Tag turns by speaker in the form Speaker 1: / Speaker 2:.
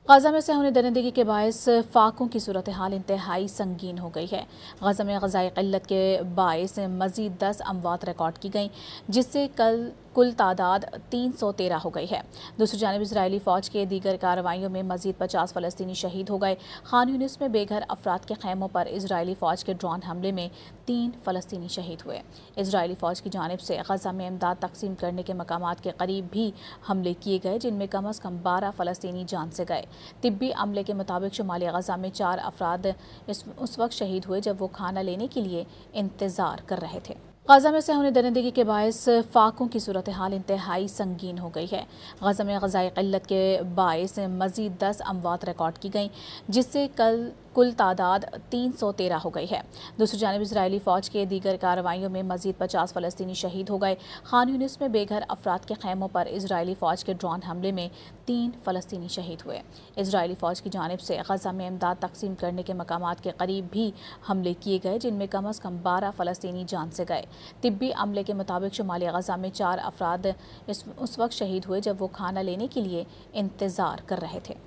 Speaker 1: गजा में सेहूनी दरिंदगी के बायस फाकों की सूरत हाल इंतहाई संगीन हो गई है। गजा में ग़ज़ाई क़िल्लत के बायस मज़ीद 10 अमवात रिकॉर्ड की गई, जिससे कुल तादाद 313 हो गई है। दूसरी जानिब इजरायली फ़ौज के दीगर कार्रवाइयों में मज़ीद 50 फ़लस्तीनी शहीद हो गए। खान यूनिस में बेघर अफराद के खैमों पर इजरायली फ़ौज के ड्रोन हमले में 3 फ़लस्तीनी शहीद हुए। इजरायली फ़ौज की जानिब से गजा में इमदाद तकसीम करने के मकामात के करीब भी हमले किए गए, जिनमें कम अज़ कम 12 फ़लस्तीनी जान से गए। तिब्बी अमले के मुताबिक शुमाली गजा में 4 अफराद उस वक्त शहीद हुए जब वो खाना लेने के लिए इंतज़ार कर रहे थे। गजा में सेहूनी दरिंदगी के बायस फाकों की सूरत हाल इंतहाई संगीन हो गई है। गजा में ग़ज़ाई क़िल्लत के बायस मज़ीद 10 अमवात रिकॉर्ड की गई, जिससे कुल तादाद 313 हो गई है। दूसरी जानिब इजरायली फ़ौज के दीगर कार्रवाइयों में मज़ीद 50 फ़लस्तीनी शहीद हो गए। खान यूनिस में बेघर अफराद के खैमों पर इजरायली फ़ौज के ड्रोन हमले में 3 फ़लस्तीनी शहीद हुए। इजरायली फ़ौज की जानिब से गजा में इमदाद तकसीम करने के मकामात के करीब भी हमले किए गए, जिनमें कम अज़ कम 12 फ़लस्तीनी जान से गए। तिब्बी अमले के मुताबिक शुमाली गजा में 4 अफराद उस वक्त शहीद हुए जब वो खाना लेने के लिए इंतज़ार कर रहे थे।